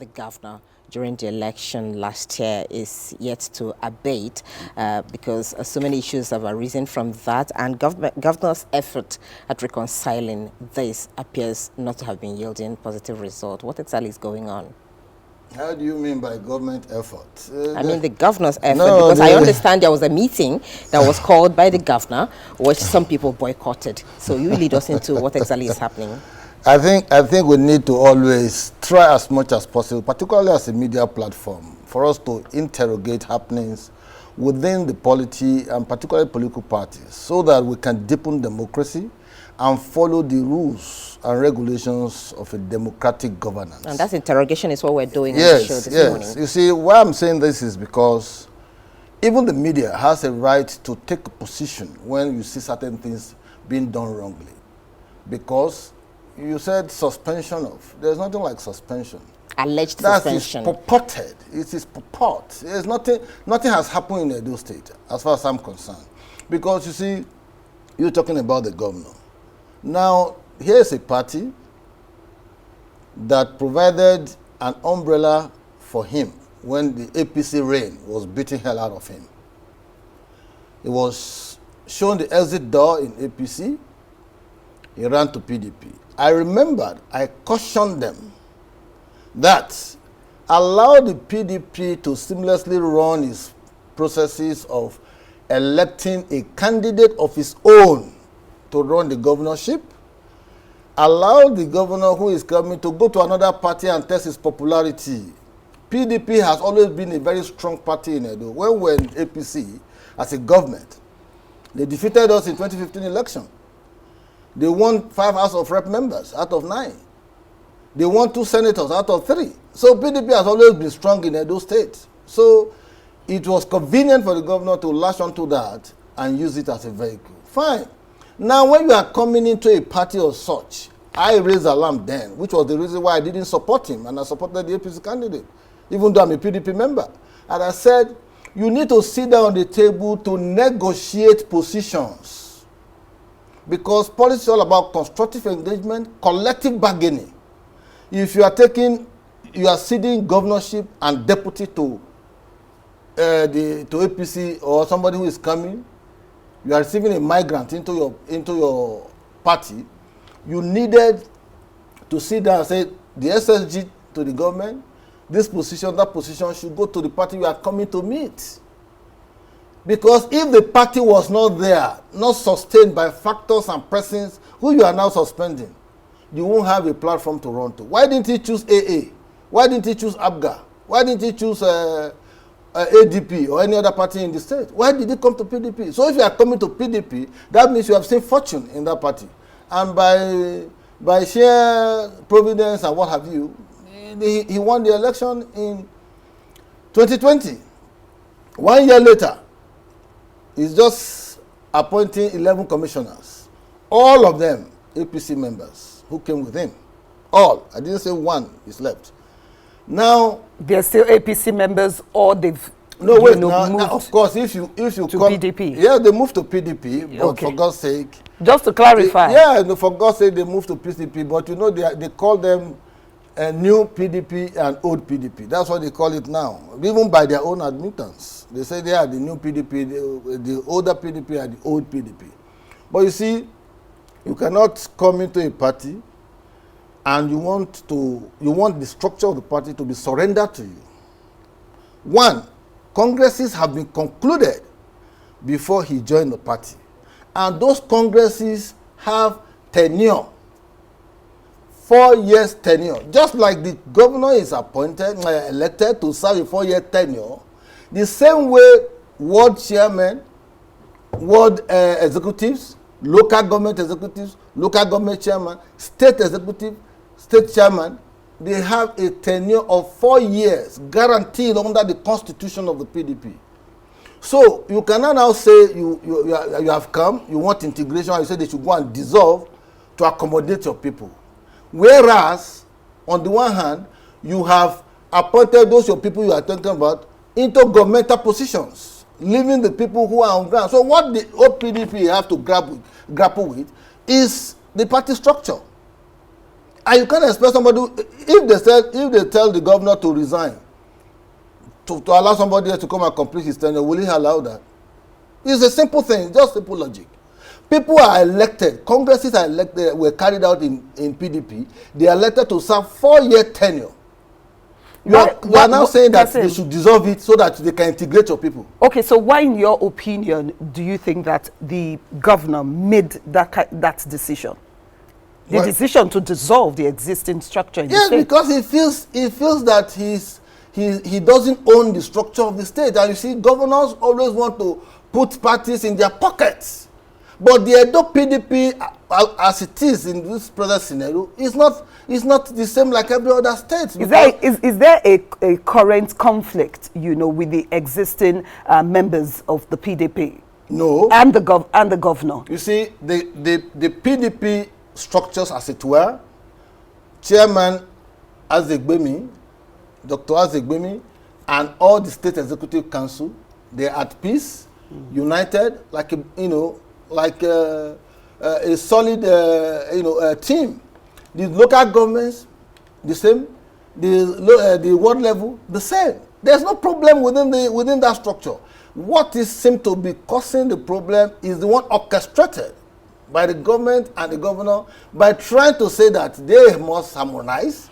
the governor during the election last year is yet to abate because so many issues have arisen from that, and governor's effort at reconciling this appears not to have been yielding positive result. What exactly is going on? How do you mean by government effort? I mean the governor's effort, because I understand there was a meeting that was called by the governor, which some people boycotted. So you lead us into what exactly is happening. I think we need to always try as much as possible, particularly as a media platform, for us to interrogate happenings within the polity and particularly political parties, so that we can deepen democracy and follow the rules and regulations of a democratic governance. And that interrogation is what we're doing on the show this morning. You see, why I'm saying this is because even the media has a right to take a position when you see certain things being done wrongly. Because you said suspension of. There's nothing like suspension. Alleged suspension. That is purported. It is purport. There's nothing has happened in Edo State, as far as I'm concerned. Because you see, you're talking about the governor. Now, here's a party that provided an umbrella for him when the APC reign was beating hell out of him. He was shown the exit door in APC. He ran to PDP. I remembered, I cautioned them that allow the PDP to seamlessly run its processes of electing a candidate of his own to run the governorship. Allow the governor who is coming to go to another party and test his popularity. PDP has always been a very strong party in Edo. When we were in APC as a government, they defeated us in 2015 election. They won 5 House of Rep members out of 9. They won 2 senators out of 3. So PDP has always been strong in Edo State. So it was convenient for the governor to latch onto that and use it as a vehicle. Fine. Now, when you are coming into a party of such, I raised alarm then, which was the reason why I didn't support him, and I supported the APC candidate, even though I'm a PDP member. And I said, you need to sit down on the table to negotiate positions. Because politics is all about constructive engagement, collective bargaining. If you are ceding governorship and deputy to APC or somebody who is coming, you are receiving a migrant into your party, you needed to sit down and say, the SSG to the government, this position, that position should go to the party you are coming to meet. Because if the party was not there, not sustained by factors and persons who you are now suspending, you won't have a platform to run to. Why didn't he choose AA? Why didn't he choose ABGA? Why didn't he choose ADP or any other party in the state? Why did he come to PDP? So if you are coming to PDP, that means you have seen fortune in that party. And by sheer providence and what have you, he won the election in 2020. 1 year later, he's just appointing 11 commissioners. All of them APC members who came with him. All. I didn't say one is left. Now they're still APC members, or they've moved now, of course, if you to come, PDP. Yeah, they moved to PDP, but okay. For God's sake, just to clarify, for God's sake, they moved to PDP, but you know they call them a new PDP and old PDP. That's what they call it now, even by their own admittance. They say they are the new PDP, the older PDP and the old PDP. But you see, you cannot come into a party and you want the structure of the party to be surrendered to you. One, congresses have been concluded before he joined the party. And those congresses have tenure. 4 years tenure. Just like the governor is elected to serve a 4-year tenure, the same way ward chairmen, ward executives, local government executives, local government chairman, state executive, state chairman, they have a tenure of 4 years guaranteed under the constitution of the PDP. So you cannot now say you have come, you want integration, you say they should go and dissolve to accommodate your people. Whereas, on the one hand, you have appointed those your people you are talking about into governmental positions, leaving the people who are on ground. So what the OPDP have to grapple with is the party structure. And you can't expect somebody, if they tell the governor to resign, to allow somebody else to come and complete his tenure, will he allow that? It's a simple thing, just simple logic. People are elected, congresses are elected, were carried out in PDP. They are elected to serve 4-year tenure. You are now saying that they should dissolve it so that they can integrate your people. Okay, so why, in your opinion, do you think that the governor made that decision? The decision to dissolve the existing structure in the state? Yes, because he feels that he doesn't own the structure of the state. And you see, governors always want to put parties in their pockets. But the Edo PDP, as it is in this present scenario, is not the same like every other state. Is there a current conflict, with the existing members of the PDP? No. And the governor? You see, the PDP structures, as it were, Chairman Afegbua, Dr. Afegbua, and all the state executive council, they're at peace, united, like a solid team. The local governments, the same. The world level, the same. There's no problem within that structure. What seems to be causing the problem is the one orchestrated by the government and the governor by trying to say that they must harmonize,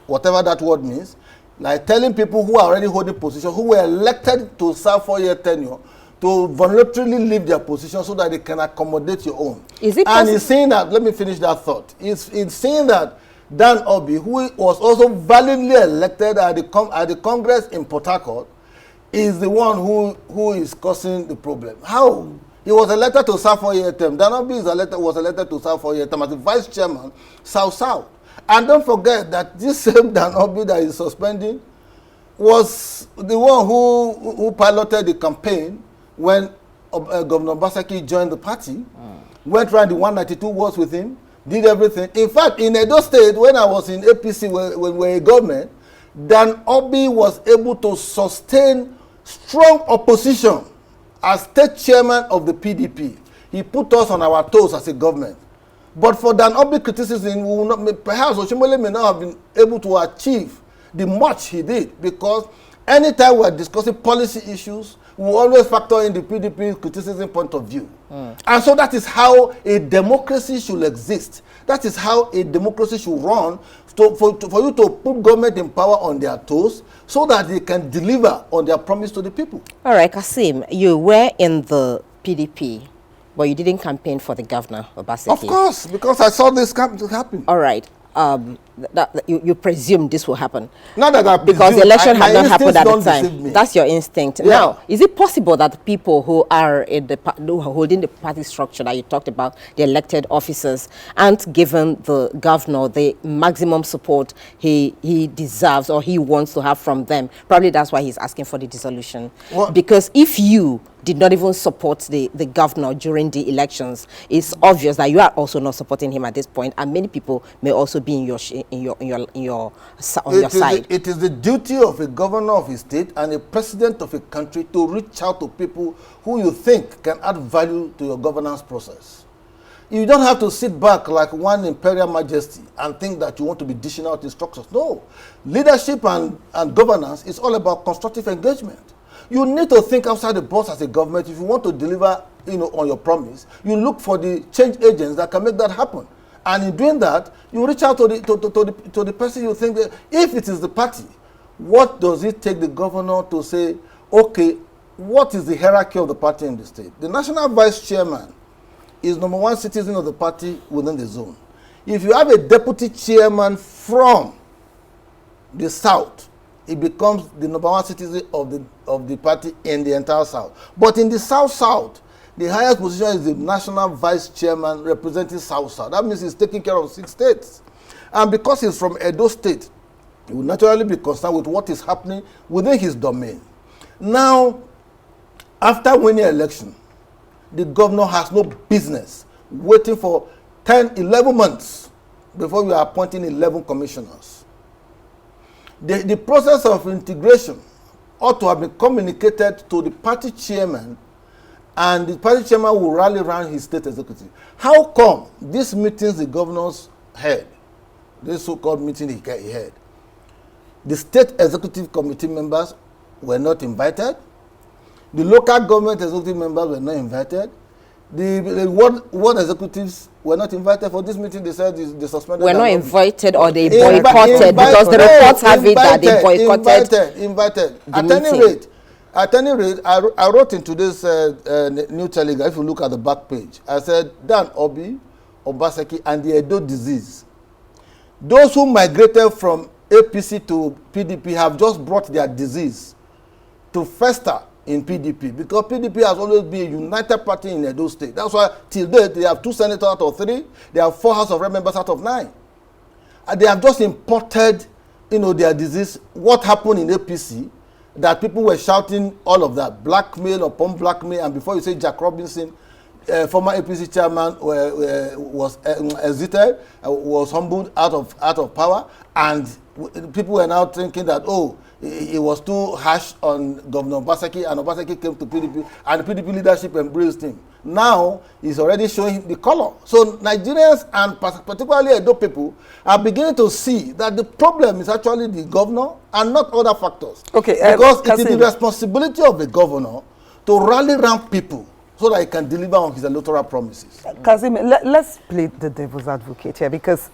whatever that word means, like telling people who are already holding position, who were elected to serve 4-year tenure, to voluntarily leave their position so that they can accommodate your own. And he's saying that, let me finish that thought. He's saying that Dan Obi, who was also valiantly elected at the Congress in Port Harcourt, is the one who is causing the problem. How? He was elected to serve 4-year term. Dan Obi was elected to serve 4-year term as the vice chairman, South. And don't forget that this same Dan Obi that is suspending was the one who piloted the campaign when Governor Obaseki joined the party, went around the 192 wards with him, did everything. In fact, in Edo State, when I was in APC, when we were a government, Dan Obi was able to sustain strong opposition as state chairman of the PDP. He put us on our toes as a government. But for Dan Obi criticism, perhaps Oshimole may not have been able to achieve the much he did, because anytime we are discussing policy issues, we always factor in the PDP criticism point of view. And so that is how a democracy should exist. That is how a democracy should run, for you to put government in power on their toes so that they can deliver on their promise to the people. All right, Kassim, you were in the PDP, but you didn't campaign for the governor, Obaseki. Of course, because I saw this happen. All right. You presume this will happen. Not that I presume, because the election had not happened at the deceive time. me. That's your instinct. Yeah. Now, is it possible that the people who are holding the party structure that you talked about, the elected officers, aren't given the governor the maximum support he deserves or he wants to have from them? Probably that's why he's asking for the dissolution. What? Because if you did not even support the governor during the elections, it's obvious that you are also not supporting him at this point, and many people may also be on your side. It is the duty of a governor of a state and a president of a country to reach out to people who you think can add value to your governance process. You don't have to sit back like one imperial majesty and think that you want to be dishing out instructions. No. Leadership and governance is all about constructive engagement. You need to think outside the box as a government if you want to deliver, on your promise. You look for the change agents that can make that happen. And in doing that, you reach out to the person you think that, if it is the party, what does it take the governor to say, okay, what is the hierarchy of the party in the state? The national vice chairman is #1 citizen of the party within the zone. If you have a deputy chairman from the south, it becomes the #1 citizen of the party in the entire south. But in the south, the highest position is the national vice chairman representing south. That means he's taking care of 6 states. And because he's from Edo State, he will naturally be concerned with what is happening within his domain. Now, after winning election, the governor has no business waiting for 10, 11 months before we are appointing 11 commissioners. The process of integration ought to have been communicated to the party chairman, and the party chairman will rally around his state executive. How come these meetings the governors had this so-called meeting he had. The state executive committee members were not invited. The local government executive members were not invited. The ward executives were not invited for this meeting. They said they suspended. Were not invited, or they boycotted, because the reports have it that they boycotted. Invited. At any rate, I wrote in today's New Telegraph. If you look at the back page, I said Dan Obi, Obaseki, and the Edo disease. Those who migrated from APC to PDP have just brought their disease to fester in PDP, because PDP has always been a united party in Edo State. That's why till date they have 2 senators out of 3, they have 4 House of Rep members out of 9. And they have just imported, their disease. What happened in APC, that people were shouting all of that, blackmail upon blackmail, and before you say Jack Robinson, former APC chairman was exited, was humbled out of power, and people were now thinking that, it was too harsh on Governor Obaseki, and Obaseki came to PDP, and the PDP leadership embraced him. Now, he's already showing the color. So Nigerians, and particularly Edo people, are beginning to see that the problem is actually the governor and not other factors. Okay, because it is the responsibility of the governor to rally around people so that he can deliver on his electoral promises. Kassim, let's play the devil's advocate here, because,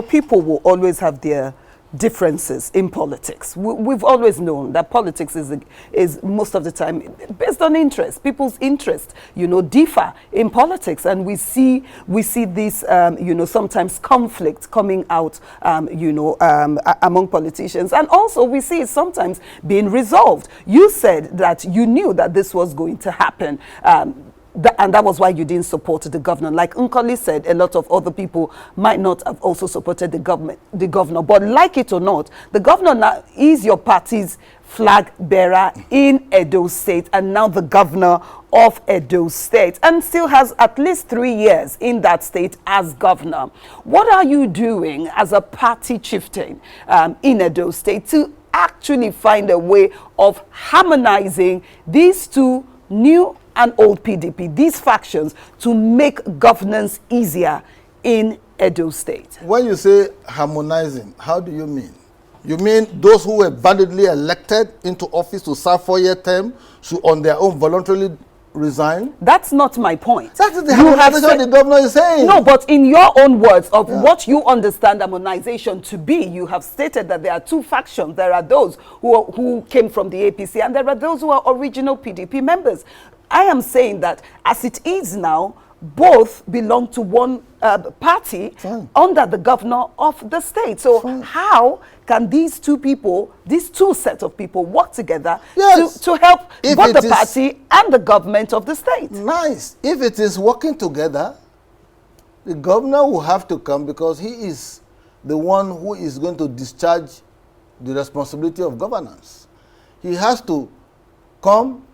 people will always have their differences in politics. We've always known that politics is most of the time based on interest. People's interests, differ in politics, and we see this, sometimes conflict coming out, among politicians, and also we see it sometimes being resolved. You said that you knew that this was going to happen. And that was why you didn't support the governor. Like Nkoli said, a lot of other people might not have also supported the governor. But like it or not, the governor now is your party's flag bearer in Edo State, and now the governor of Edo State, and still has at least 3 years in that state as governor. What are you doing as a party chieftain in Edo State to actually find a way of harmonizing these two new and old PDP, these factions, to make governance easier in Edo State? When you say harmonizing, how do you mean? You mean those who were validly elected into office to serve 4-year term should on their own voluntarily resign? That's not my point. That is the harmonization the governor is saying. No, but in your own words of what you understand harmonization to be, you have stated that there are 2 factions. There are those who came from the APC, and there are those who are original PDP members. I am saying that as it is now, both belong to one party under the governor of the state. So how can these 2 people, these 2 sets of people, work together to help both the party and the government of the state? Nice. If it is working together, the governor will have to come, because he is the one who is going to discharge the responsibility of governance. He has to come,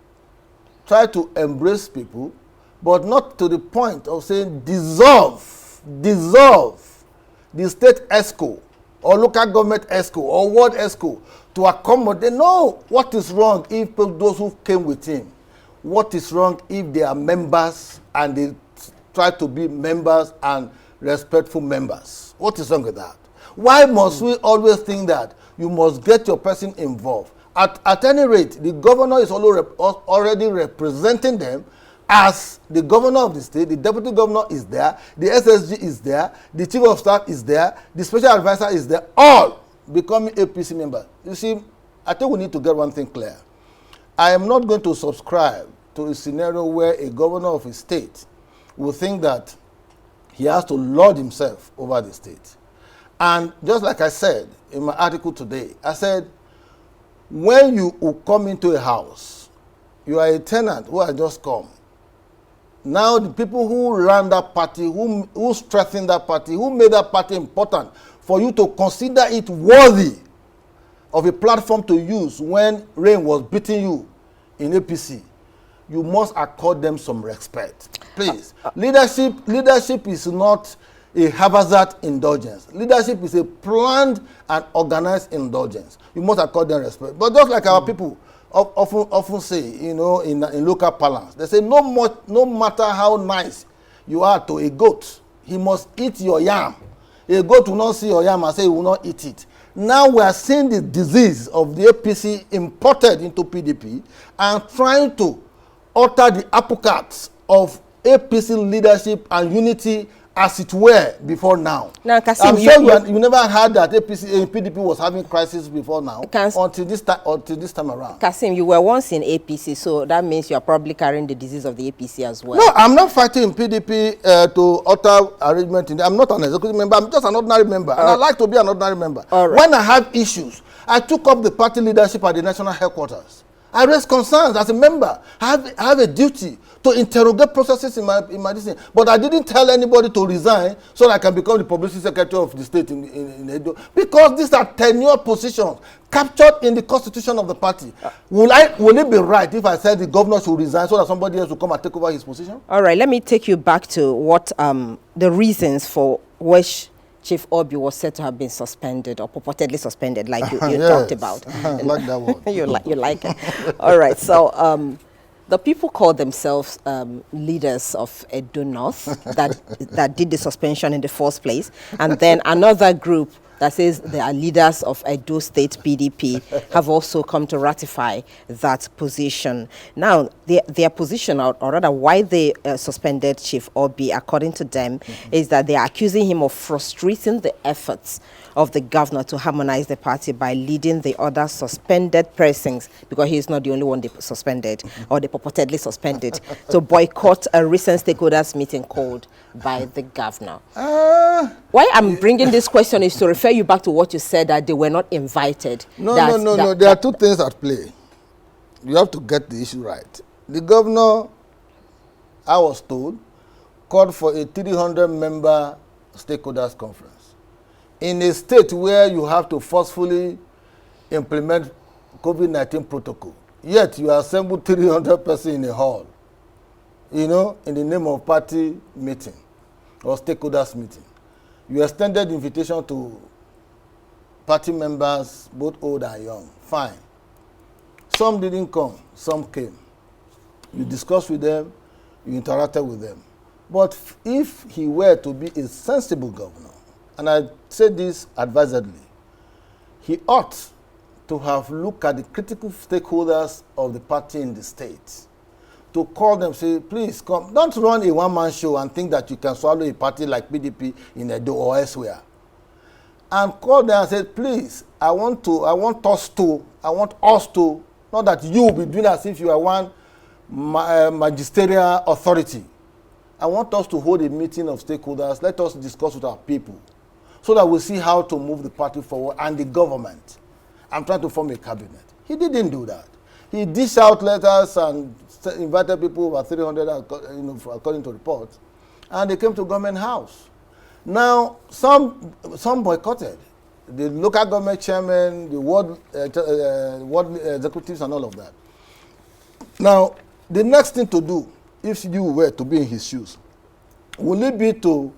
try to embrace people, but not to the point of saying dissolve the state ESCO or local government ESCO or ward ESCO to accommodate. They know what is wrong if those who came with him, what is wrong if they are members and they try to be members and respectful members. What is wrong with that? Why must we always think that you must get your person involved? At any rate, the governor is already representing them as the governor of the state. The deputy governor is there, the SSG is there, the chief of staff is there, the special advisor is there, all becoming APC members. You see, I think we need to get one thing clear. I am not going to subscribe to a scenario where a governor of a state will think that he has to lord himself over the state. And just like I said in my article today, I said, when you come into a house, you are a tenant who has just come. Now the people who ran that party, who strengthened that party, who made that party important, for you to consider it worthy of a platform to use when rain was beating you in APC, you must accord them some respect. Please. Leadership is not a haphazard indulgence. Leadership is a planned and organized indulgence. You must accord them respect. But just like our people often say, in local parlance, they say no matter how nice you are to a goat, he must eat your yam. A goat will not see Oyam and say he will not eat it. Now we are seeing the disease of the APC imported into PDP and trying to alter the apple carts of APC leadership and unity as it were before now. Now, Kassim, I'm sure you never heard that PDP was having crisis before now until this time around. Kassim, you were once in APC, so that means you are probably carrying the disease of the APC as well. No, I'm not fighting PDP to alter arrangement. I'm not an executive member. I'm just an ordinary member, and I like to be an ordinary member. When I have issues, I took up the party leadership at the national headquarters. I raise concerns as a member. I have a duty to interrogate processes in my this thing. But I didn't tell anybody to resign so that I can become the publicity secretary of the state in Edo. Because these are tenured positions captured in the constitution of the party. Will it be right if I said the governor should resign so that somebody else will come and take over his position? All right, let me take you back to what the reasons for which Chief Obi was said to have been suspended or purportedly suspended, like you yes. talked about. I like that one. you like it. All right, so the people call themselves leaders of Edo North that did the suspension in the first place, and then another group that says they are leaders of Edo State PDP have also come to ratify that position. Now, their position, or rather why they suspended Chief Obi, according to them, is that they are accusing him of frustrating the efforts of the governor to harmonize the party by leading the other suspended persons, because he is not the only one they suspended, or they purportedly suspended, to boycott a recent stakeholders meeting called by the governor. Why I'm bringing this question is to refer you back to what you said, that they were not invited. No. There are two things at play. You have to get the issue right. The governor, I was told, called for a 300-member stakeholders conference in a state where you have to forcefully implement COVID-19 protocol. Yet you assemble 300 persons in a hall, in the name of party meeting or stakeholders meeting. You extended invitation to party members, both old and young. Fine. Some didn't come, some came. You discussed with them, you interacted with them. But if he were to be a sensible governor, and I say this advisedly, he ought to have looked at the critical stakeholders of the party in the state, to call them, say, please come. Don't run a one-man show and think that you can swallow a party like PDP in Edo or elsewhere. And call them and say, please, I want us to, not that you will be doing as if you are one magisterial authority. I want us to hold a meeting of stakeholders. Let us discuss with our people so that we see how to move the party forward and the government. I'm trying to form a cabinet. He didn't do that. He dished out letters and invited people, over 300, according to reports, and they came to government house. Now, some boycotted. The local government chairman, the ward executives, and all of that. Now, the next thing to do, if you were to be in his shoes, will it be to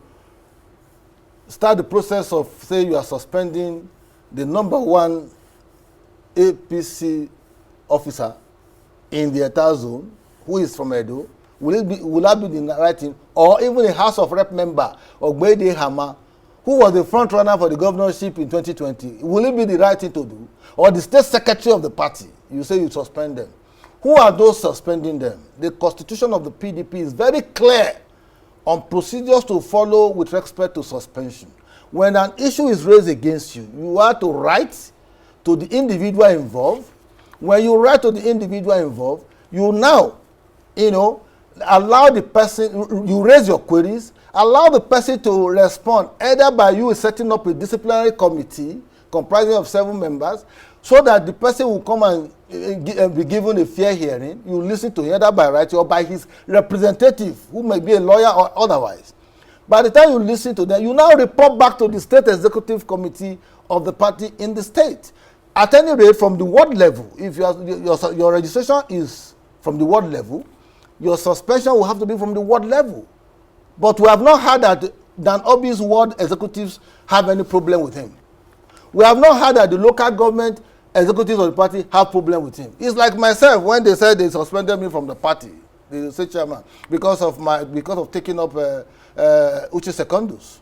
start the process of, say, you are suspending the #1 APC officer in the entire zone, who is from Edo? Will that be the right thing? Or even a House of Rep member, Ogbede Hama, who was the front runner for the governorship in 2020, will it be the right thing to do? Or the state secretary of the party, you say you suspend them. Who are those suspending them? The constitution of the PDP is very clear on procedures to follow with respect to suspension. When an issue is raised against you, you are to write to the individual involved. When you write to the individual involved, you now, allow the person, you raise your queries, allow the person to respond either by you setting up a disciplinary committee comprising of 7 members, so that the person will come and be given a fair hearing. You listen to him either by writing or by his representative, who may be a lawyer or otherwise. By the time you listen to them, you now report back to the state executive committee of the party in the state. At any rate, from the ward level, if your registration is from the ward level, your suspension will have to be from the ward level. But we have not heard that Dan Obi's ward executives have any problem with him. We have not heard that the local government executives of the party have problem with him. It's like myself, when they said they suspended me from the party, the state chairman, because of taking up Uche Secondus.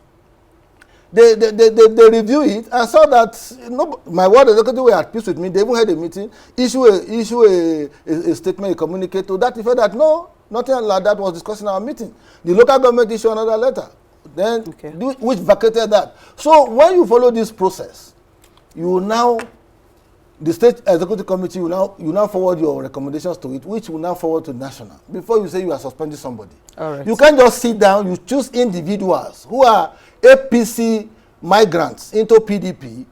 They review it and saw that my ward executive were at peace with me. They even had a meeting, issue a statement, a communique to that effect that no, nothing like that was discussed in our meeting. The local government issued another letter, then which vacated that. So when you follow this process, you now, the state executive committee, you now forward your recommendations to it, which will now forward to national before you say you are suspending somebody. All right. You can't just sit down. You choose individuals who are APC migrants into PDP,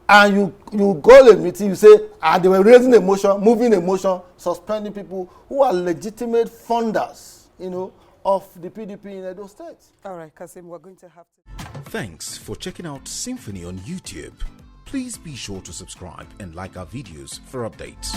and you go to a meeting. You say they were raising a motion, moving a motion, suspending people who are legitimate funders, of the PDP in Edo State. All right, Kassim, we're going to have to. Thanks for checking out SYMFONI on YouTube. Please be sure to subscribe and like our videos for updates.